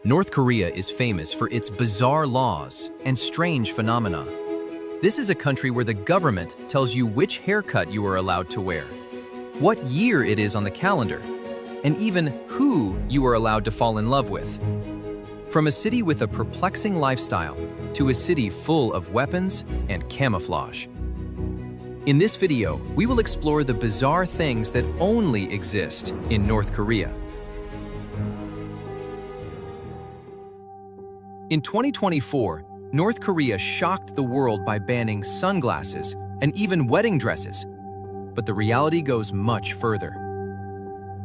North Korea is famous for its bizarre laws and strange phenomena. This is a country where the government tells you which haircut you are allowed to wear, what year it is on the calendar, and even who you are allowed to fall in love with. From a city with a perplexing lifestyle to a city full of weapons and camouflage. In this video, we will explore the bizarre things that only exist in North Korea. In 2024, North Korea shocked the world by banning sunglasses and even wedding dresses. But the reality goes much further.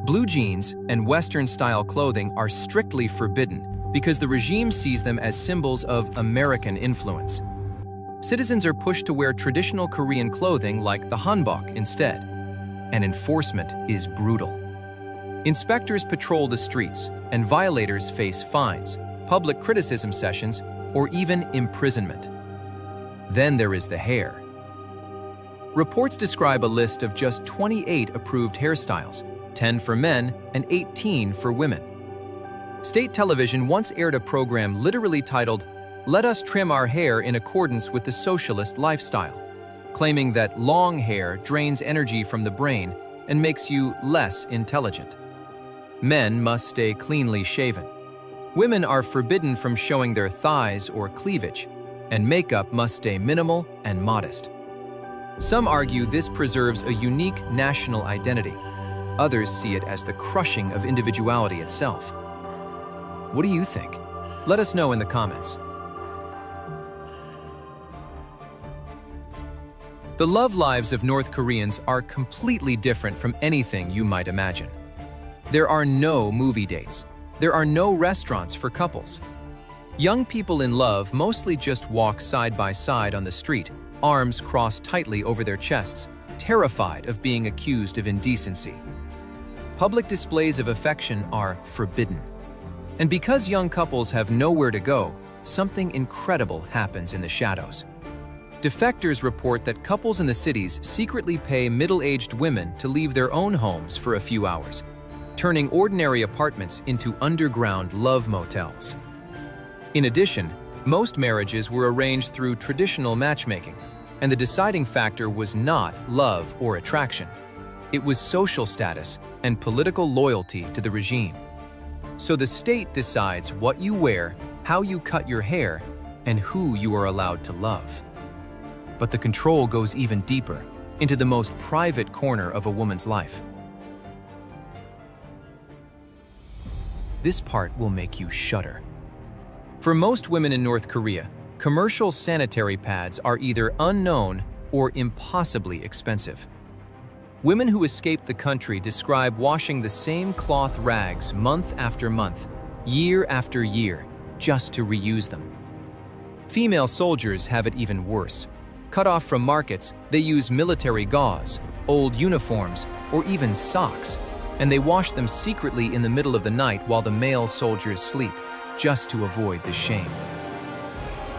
Blue jeans and Western-style clothing are strictly forbidden because the regime sees them as symbols of American influence. Citizens are pushed to wear traditional Korean clothing like the hanbok instead, and enforcement is brutal. Inspectors patrol the streets, and violators face fines, public criticism sessions, or even imprisonment. Then there is the hair. Reports describe a list of just 28 approved hairstyles, 10 for men and 18 for women. State television once aired a program literally titled, "Let us trim our hair in accordance with the socialist lifestyle," claiming that long hair drains energy from the brain and makes you less intelligent. Men must stay cleanly shaven. Women are forbidden from showing their thighs or cleavage, and makeup must stay minimal and modest. Some argue this preserves a unique national identity. Others see it as the crushing of individuality itself. What do you think? Let us know in the comments. The love lives of North Koreans are completely different from anything you might imagine. There are no movie dates. There are no restaurants for couples. Young people in love mostly just walk side by side on the street, arms crossed tightly over their chests, terrified of being accused of indecency. Public displays of affection are forbidden. And because young couples have nowhere to go, something incredible happens in the shadows. Defectors report that couples in the cities secretly pay middle-aged women to leave their own homes for a few hours, turning ordinary apartments into underground love motels. In addition, most marriages were arranged through traditional matchmaking, and the deciding factor was not love or attraction. It was social status and political loyalty to the regime. So the state decides what you wear, how you cut your hair, and who you are allowed to love. But the control goes even deeper, into the most private corner of a woman's life. This part will make you shudder. For most women in North Korea, commercial sanitary pads are either unknown or impossibly expensive. Women who escaped the country describe washing the same cloth rags month after month, year after year, just to reuse them. Female soldiers have it even worse. Cut off from markets, they use military gauze, old uniforms, or even socks, and they wash them secretly in the middle of the night while the male soldiers sleep, just to avoid the shame.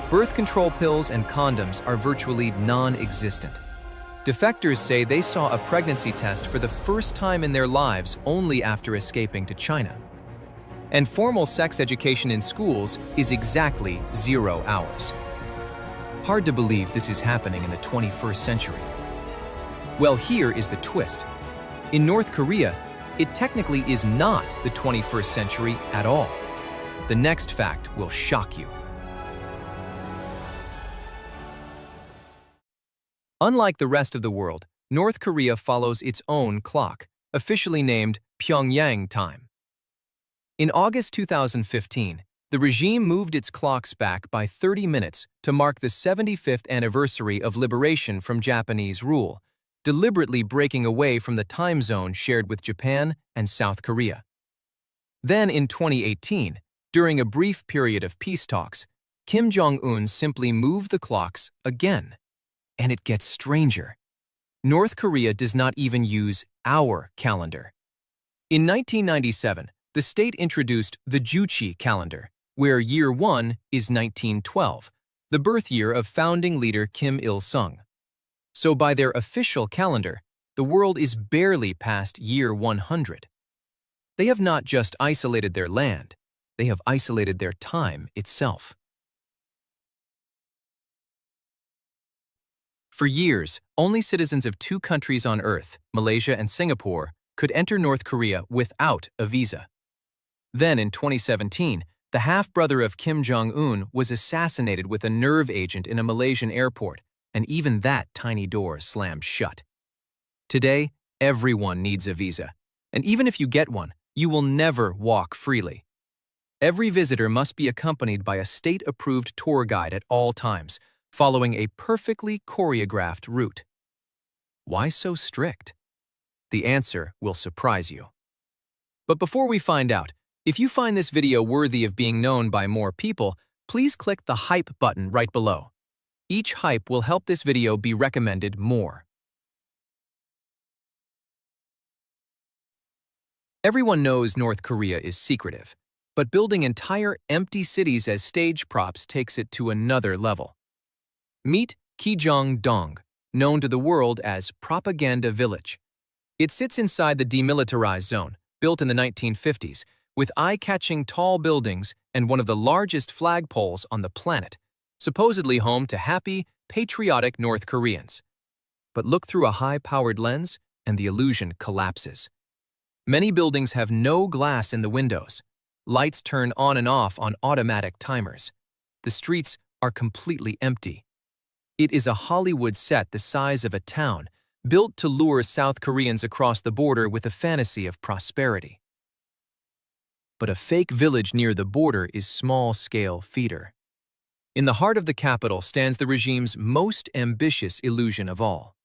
Birth control pills and condoms are virtually non-existent. Defectors say they saw a pregnancy test for the first time in their lives only after escaping to China. And formal sex education in schools is exactly 0 hours. Hard to believe this is happening in the 21st century. Well, here is the twist. In North Korea, it technically is not the 21st century at all. The next fact will shock you. Unlike the rest of the world, North Korea follows its own clock, officially named Pyongyang time. In August 2015, the regime moved its clocks back by 30 minutes to mark the 75th anniversary of liberation from Japanese rule, deliberately breaking away from the time zone shared with Japan and South Korea. Then in 2018, during a brief period of peace talks, Kim Jong-un simply moved the clocks again. And it gets stranger. North Korea does not even use our calendar. In 1997, the state introduced the Juche calendar, where year 1 is 1912, the birth year of founding leader Kim Il-sung. So by their official calendar, the world is barely past year 100. They have not just isolated their land, They have isolated their time itself. For years, only citizens of two countries on Earth, Malaysia and Singapore, could enter North Korea without a visa. Then, in 2017, the half-brother of Kim Jong-un was assassinated with a nerve agent in a Malaysian airport, and even that tiny door slammed shut. Today, everyone needs a visa, and even if you get one, you will never walk freely. Every visitor must be accompanied by a state-approved tour guide at all times, following a perfectly choreographed route. Why so strict? The answer will surprise you. But before we find out, if you find this video worthy of being known by more people, please click the hype button right below. Each hype will help this video be recommended more. Everyone knows North Korea is secretive, but building entire empty cities as stage props takes it to another level. Meet Kijong-dong, known to the world as Propaganda Village. It sits inside the demilitarized zone, built in the 1950s, with eye-catching tall buildings and one of the largest flagpoles on the planet, supposedly home to happy, patriotic North Koreans. But look through a high-powered lens, and the illusion collapses. Many buildings have no glass in the windows. Lights turn on and off on automatic timers. The streets are completely empty. It is a Hollywood set the size of a town, built to lure South Koreans across the border with a fantasy of prosperity. But a fake village near the border is small-scale theater. In the heart of the capital stands the regime's most ambitious illusion of all.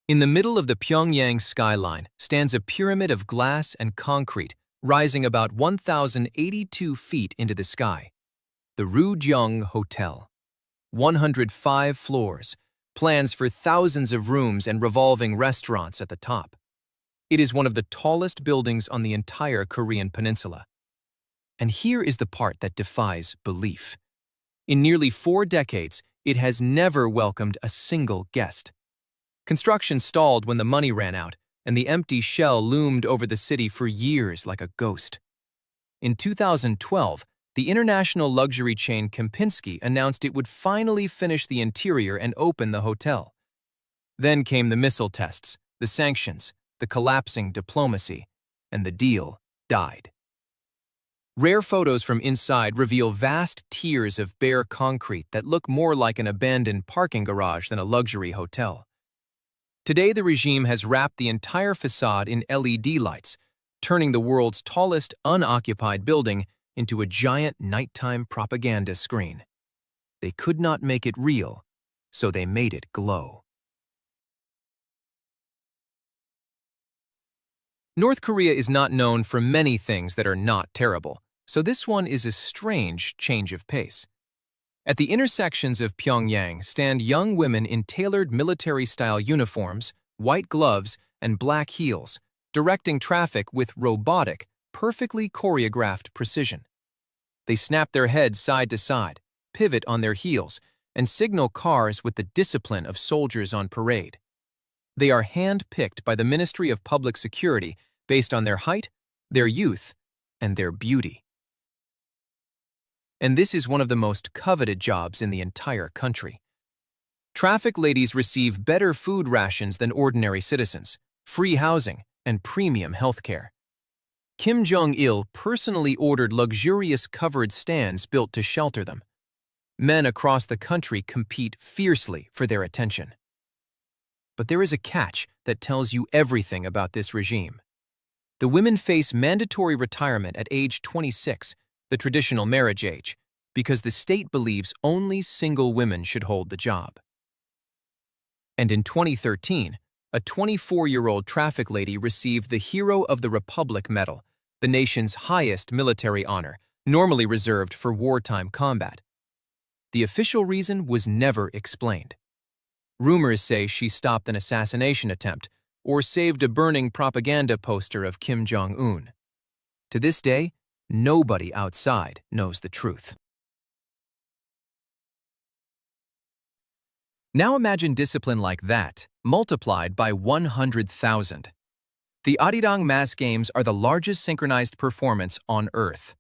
In the middle of the Pyongyang skyline stands a pyramid of glass and concrete rising about 1,082 feet into the sky. The Rujeong Hotel. 105 floors, plans for thousands of rooms and revolving restaurants at the top. It is one of the tallest buildings on the entire Korean peninsula. And here is the part that defies belief. In nearly 4 decades, it has never welcomed a single guest. Construction stalled when the money ran out, and the empty shell loomed over the city for years like a ghost. In 2012, the international luxury chain Kempinski announced it would finally finish the interior and open the hotel. Then came the missile tests, the sanctions, the collapsing diplomacy, and the deal died. Rare photos from inside reveal vast tiers of bare concrete that look more like an abandoned parking garage than a luxury hotel. Today, the regime has wrapped the entire facade in LED lights, turning the world's tallest unoccupied building into a giant nighttime propaganda screen. They could not make it real, so they made it glow. North Korea is not known for many things that are not terrible, so this one is a strange change of pace. At the intersections of Pyongyang stand young women in tailored military-style uniforms, white gloves, and black heels, directing traffic with robotic, perfectly choreographed precision. They snap their heads side to side, pivot on their heels, and signal cars with the discipline of soldiers on parade. They are hand-picked by the Ministry of Public Security based on their height, their youth, and their beauty. And this is one of the most coveted jobs in the entire country. Traffic ladies receive better food rations than ordinary citizens, free housing, and premium health care. Kim Jong-il personally ordered luxurious covered stands built to shelter them. Men across the country compete fiercely for their attention. But there is a catch that tells you everything about this regime. The women face mandatory retirement at age 26, the traditional marriage age, because the state believes only single women should hold the job. And in 2013, a 24-year-old traffic lady received the Hero of the Republic Medal, the nation's highest military honor, normally reserved for wartime combat. The official reason was never explained. Rumors say she stopped an assassination attempt or saved a burning propaganda poster of Kim Jong-un. To this day, nobody outside knows the truth. Now imagine discipline like that, multiplied by 100,000. The Arirang Mass Games are the largest synchronized performance on Earth.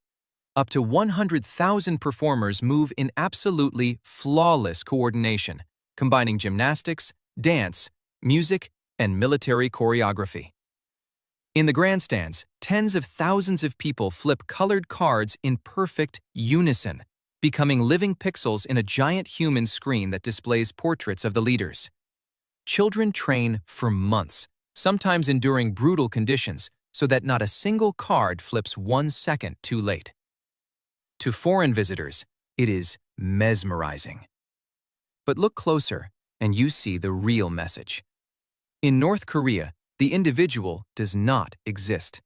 Up to 100,000 performers move in absolutely flawless coordination, combining gymnastics, dance, music, and military choreography. In the grandstands, tens of thousands of people flip colored cards in perfect unison, becoming living pixels in a giant human screen that displays portraits of the leaders. Children train for months, sometimes enduring brutal conditions, so that not a single card flips 1 second too late. To foreign visitors, it is mesmerizing. But look closer, and you see the real message. In North Korea, the individual does not exist.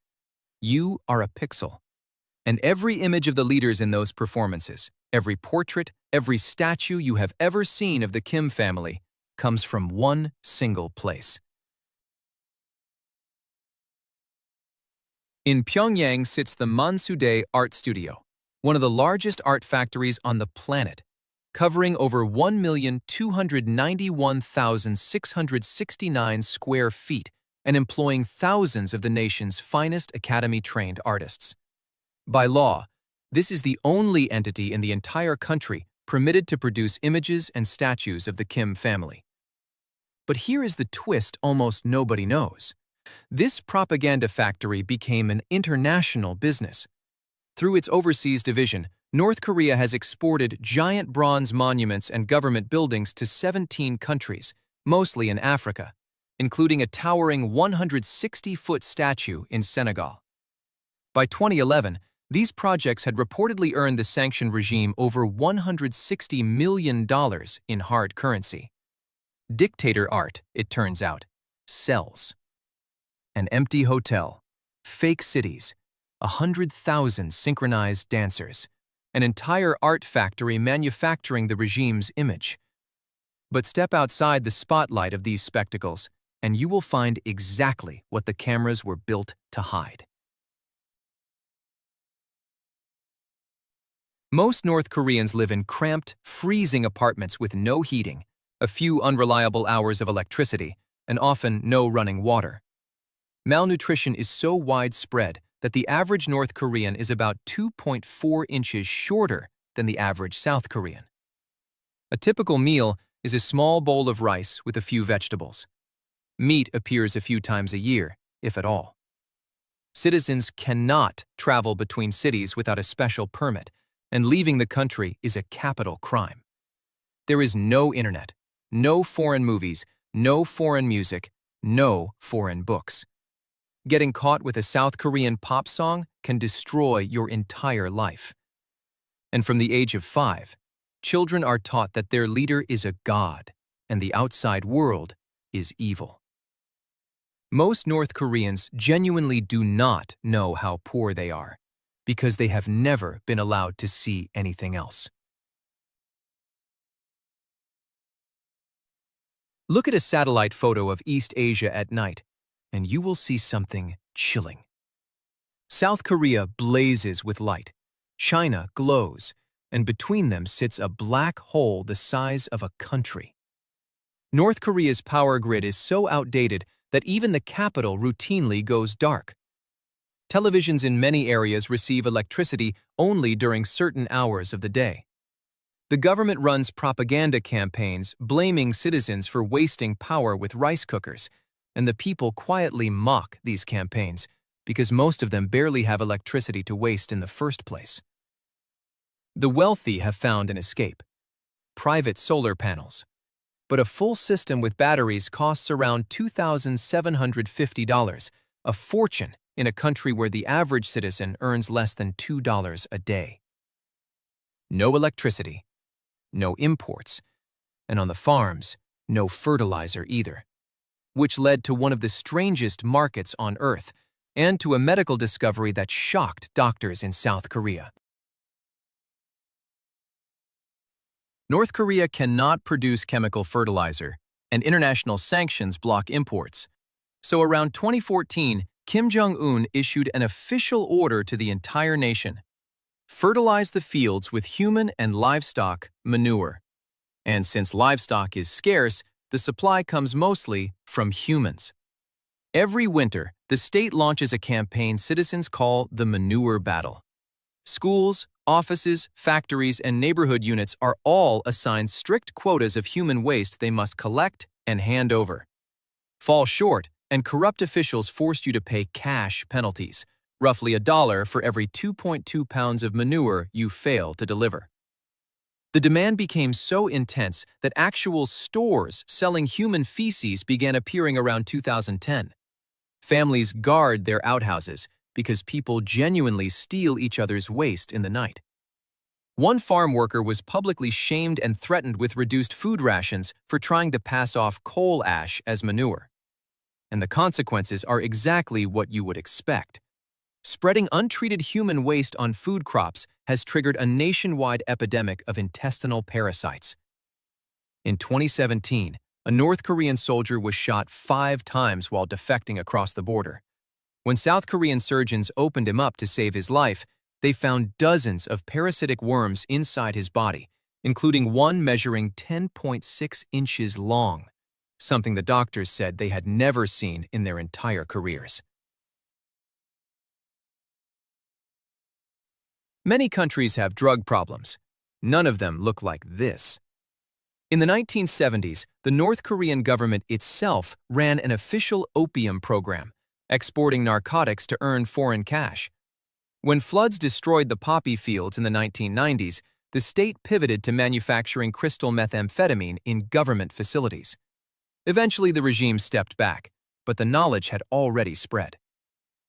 You are a pixel. And every image of the leaders in those performances, every portrait, every statue you have ever seen of the Kim family, comes from one single place. In Pyongyang sits the Mansudae Art Studio, one of the largest art factories on the planet, covering over 1,291,669 square feet and employing thousands of the nation's finest academy-trained artists. By law, this is the only entity in the entire country permitted to produce images and statues of the Kim family. But here is the twist almost nobody knows. This propaganda factory became an international business. Through its overseas division, North Korea has exported giant bronze monuments and government buildings to 17 countries, mostly in Africa, including a towering 160-foot statue in Senegal. By 2011, these projects had reportedly earned the sanctioned regime over $160 million in hard currency. Dictator art, it turns out, sells. An empty hotel, fake cities, 100,000 synchronized dancers, an entire art factory manufacturing the regime's image. But step outside the spotlight of these spectacles, and you will find exactly what the cameras were built to hide. Most North Koreans live in cramped, freezing apartments with no heating, a few unreliable hours of electricity, and often no running water. Malnutrition is so widespread that the average North Korean is about 2.4 inches shorter than the average South Korean. A typical meal is a small bowl of rice with a few vegetables. Meat appears a few times a year, if at all. Citizens cannot travel between cities without a special permit, and leaving the country is a capital crime. There is no internet, no foreign movies, no foreign music, no foreign books. Getting caught with a South Korean pop song can destroy your entire life. And from the age of 5, children are taught that their leader is a god and the outside world is evil. Most North Koreans genuinely do not know how poor they are because they have never been allowed to see anything else. Look at a satellite photo of East Asia at night, and you will see something chilling. South Korea blazes with light, China glows, and between them sits a black hole the size of a country. North Korea's power grid is so outdated that even the capital routinely goes dark. Televisions in many areas receive electricity only during certain hours of the day. The government runs propaganda campaigns blaming citizens for wasting power with rice cookers, and the people quietly mock these campaigns because most of them barely have electricity to waste in the first place. The wealthy have found an escape: private solar panels. But a full system with batteries costs around $2,750, a fortune in a country where the average citizen earns less than $2 a day. No electricity, no imports, and on the farms, no fertilizer either, which led to one of the strangest markets on Earth and to a medical discovery that shocked doctors in South Korea. North Korea cannot produce chemical fertilizer, and international sanctions block imports. So around 2014, Kim Jong-un issued an official order to the entire nation: fertilize the fields with human and livestock manure. And since livestock is scarce, the supply comes mostly from humans. Every winter, the state launches a campaign citizens call the Manure Battle. Schools, offices, factories, and neighborhood units are all assigned strict quotas of human waste they must collect and hand over. Fall short, and corrupt officials forced you to pay cash penalties, roughly $1 for every 2.2 pounds of manure you fail to deliver. The demand became so intense that actual stores selling human feces began appearing around 2010. Families guard their outhouses because people genuinely steal each other's waste in the night. One farm worker was publicly shamed and threatened with reduced food rations for trying to pass off coal ash as manure. And the consequences are exactly what you would expect. Spreading untreated human waste on food crops has triggered a nationwide epidemic of intestinal parasites. In 2017, a North Korean soldier was shot 5 times while defecting across the border. When South Korean surgeons opened him up to save his life, they found dozens of parasitic worms inside his body, including one measuring 10.6 inches long, something the doctors said they had never seen in their entire careers. Many countries have drug problems. None of them look like this. In the 1970s, the North Korean government itself ran an official opium program, exporting narcotics to earn foreign cash. When floods destroyed the poppy fields in the 1990s, the state pivoted to manufacturing crystal methamphetamine in government facilities. Eventually, the regime stepped back, but the knowledge had already spread.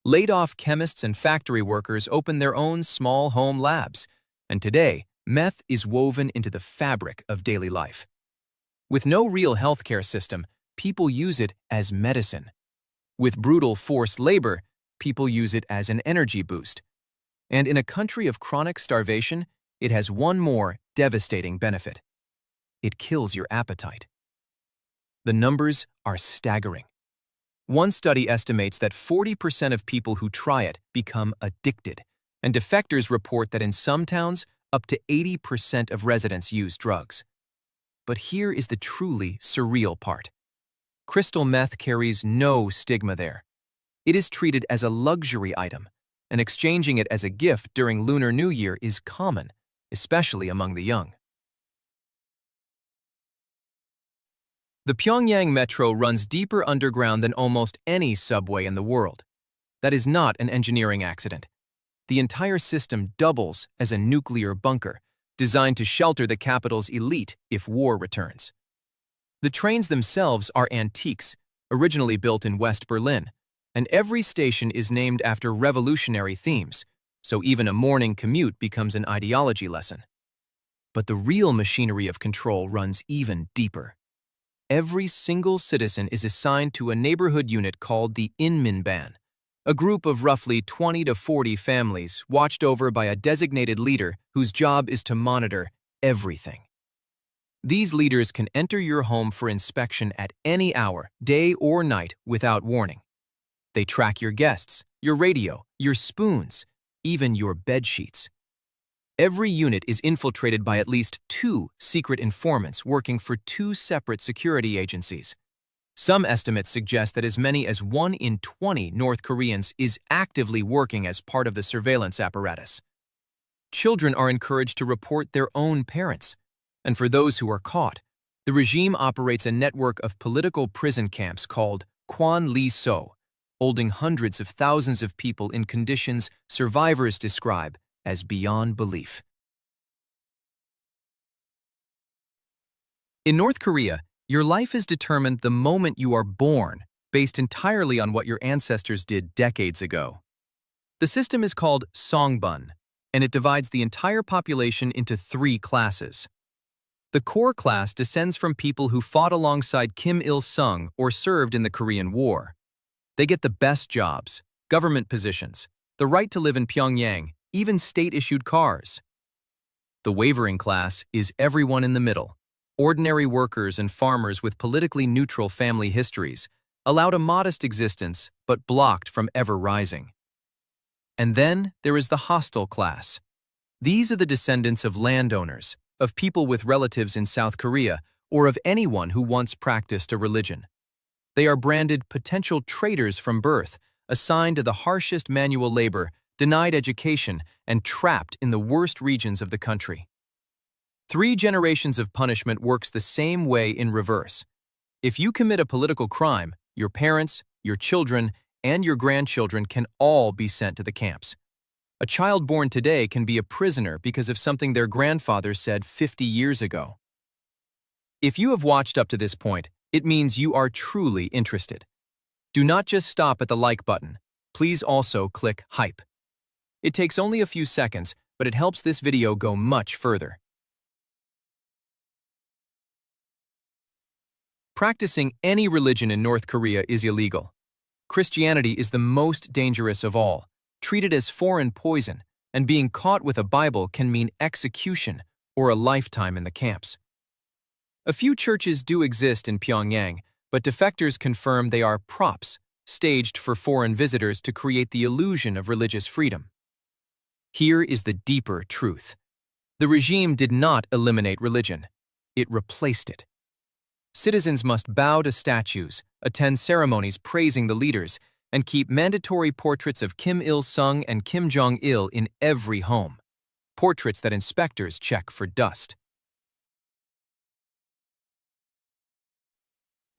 Laid-off chemists and factory workers opened their own small home labs, and today, meth is woven into the fabric of daily life. With no real healthcare system, people use it as medicine. With brutal forced labor, people use it as an energy boost. And in a country of chronic starvation, it has one more devastating benefit. It kills your appetite. The numbers are staggering. One study estimates that 40% of people who try it become addicted, and defectors report that in some towns, up to 80% of residents use drugs. But here is the truly surreal part. Crystal meth carries no stigma there. It is treated as a luxury item, and exchanging it as a gift during Lunar New Year is common, especially among the young. The Pyongyang Metro runs deeper underground than almost any subway in the world. That is not an engineering accident. The entire system doubles as a nuclear bunker, designed to shelter the capital's elite if war returns. The trains themselves are antiques, originally built in West Berlin, and every station is named after revolutionary themes, so even a morning commute becomes an ideology lesson. But the real machinery of control runs even deeper. Every single citizen is assigned to a neighborhood unit called the Inminban, a group of roughly 20 to 40 families watched over by a designated leader whose job is to monitor everything. These leaders can enter your home for inspection at any hour, day or night, without warning. They track your guests, your radio, your spoons, even your bed sheets. Every unit is infiltrated by at least 2 secret informants working for 2 separate security agencies. Some estimates suggest that as many as 1 in 20 North Koreans is actively working as part of the surveillance apparatus. Children are encouraged to report their own parents, and for those who are caught, the regime operates a network of political prison camps called Kwan Lee So, holding hundreds of thousands of people in conditions survivors describe as beyond belief. In North Korea, your life is determined the moment you are born, based entirely on what your ancestors did decades ago. The system is called Songbun, and it divides the entire population into 3 classes. The core class descends from people who fought alongside Kim Il-sung or served in the Korean War. They get the best jobs, government positions, the right to live in Pyongyang, even state-issued cars. The wavering class is everyone in the middle, ordinary workers and farmers with politically neutral family histories, allowed a modest existence but blocked from ever rising. And then there is the hostile class. These are the descendants of landowners, of people with relatives in South Korea, or of anyone who once practiced a religion. They are branded potential traitors from birth, assigned to the harshest manual labor, denied education, and trapped in the worst regions of the country. 3 generations of punishment works the same way in reverse. If you commit a political crime, your parents, your children, and your grandchildren can all be sent to the camps. A child born today can be a prisoner because of something their grandfather said 50 years ago. If you have watched up to this point, it means you are truly interested. Do not just stop at the like button. Please also click hype. It takes only a few seconds, but it helps this video go much further. Practicing any religion in North Korea is illegal. Christianity is the most dangerous of all, treated as foreign poison, and being caught with a Bible can mean execution or a lifetime in the camps. A few churches do exist in Pyongyang, but defectors confirm they are props, staged for foreign visitors to create the illusion of religious freedom. Here is the deeper truth. The regime did not eliminate religion. It replaced it. Citizens must bow to statues, attend ceremonies praising the leaders, and keep mandatory portraits of Kim Il-sung and Kim Jong-il in every home. Portraits that inspectors check for dust.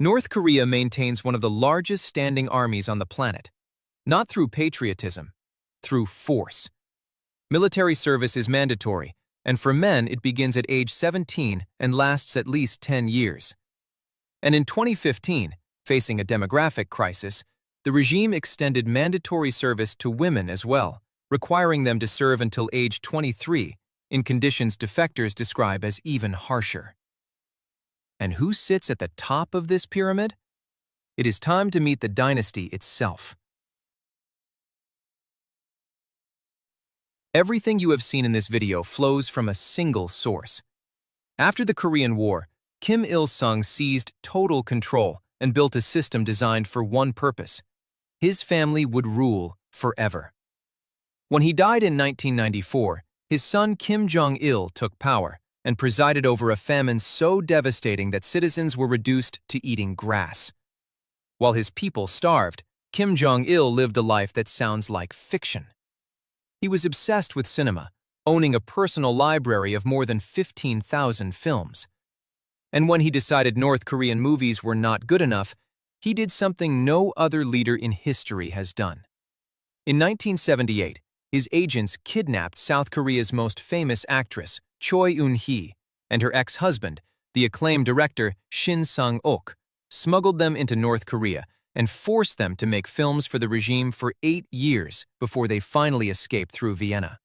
North Korea maintains one of the largest standing armies on the planet, not through patriotism, through force. Military service is mandatory, and for men it begins at age 17 and lasts at least 10 years. And in 2015, facing a demographic crisis, the regime extended mandatory service to women as well, requiring them to serve until age 23, in conditions defectors describe as even harsher. And who sits at the top of this pyramid? It is time to meet the dynasty itself. Everything you have seen in this video flows from a single source. After the Korean War, Kim Il-sung seized total control and built a system designed for one purpose. His family would rule forever. When he died in 1994, his son Kim Jong-il took power and presided over a famine so devastating that citizens were reduced to eating grass. While his people starved, Kim Jong-il lived a life that sounds like fiction. He was obsessed with cinema, owning a personal library of more than 15,000 films. And when he decided North Korean movies were not good enough, he did something no other leader in history has done. In 1978, his agents kidnapped South Korea's most famous actress, Choi Eun-hee, and her ex-husband, the acclaimed director Shin Sang-ok, smuggled them into North Korea and forced them to make films for the regime for 8 years before they finally escaped through Vienna.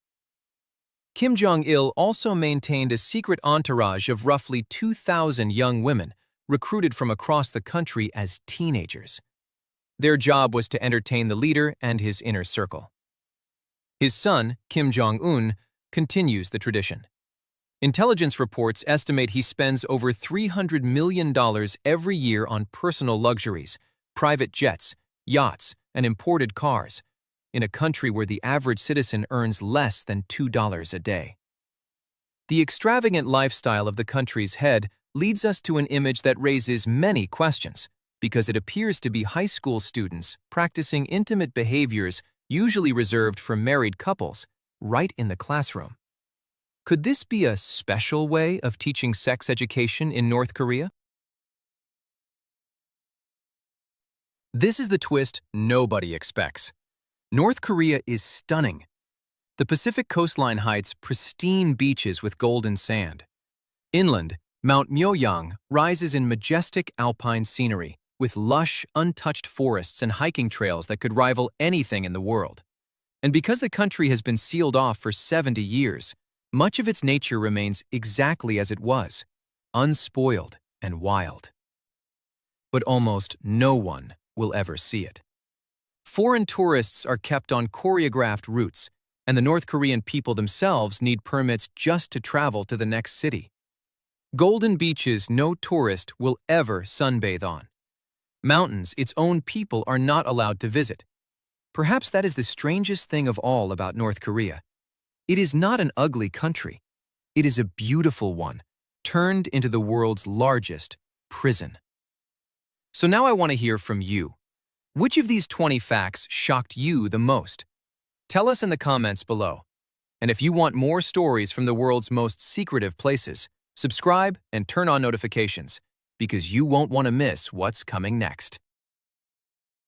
Kim Jong-il also maintained a secret entourage of roughly 2,000 young women recruited from across the country as teenagers. Their job was to entertain the leader and his inner circle. His son, Kim Jong-un, continues the tradition. Intelligence reports estimate he spends over $300 million every year on personal luxuries, private jets, yachts, and imported cars, in a country where the average citizen earns less than $2 a day. The extravagant lifestyle of the country's head leads us to an image that raises many questions, because it appears to be high school students practicing intimate behaviors usually reserved for married couples, right in the classroom. Could this be a special way of teaching sex education in North Korea? This is the twist nobody expects. North Korea is stunning. The Pacific coastline hides pristine beaches with golden sand. Inland, Mount Myohyang rises in majestic alpine scenery, with lush, untouched forests and hiking trails that could rival anything in the world. And because the country has been sealed off for 70 years, much of its nature remains exactly as it was, unspoiled and wild. But almost no one will ever see it. Foreign tourists are kept on choreographed routes, and the North Korean people themselves need permits just to travel to the next city. Golden beaches no tourist will ever sunbathe on. Mountains its own people are not allowed to visit. Perhaps that is the strangest thing of all about North Korea. It is not an ugly country. It is a beautiful one, turned into the world's largest prison. So now I want to hear from you. Which of these 20 facts shocked you the most? Tell us in the comments below. And if you want more stories from the world's most secretive places, subscribe and turn on notifications, because you won't want to miss what's coming next.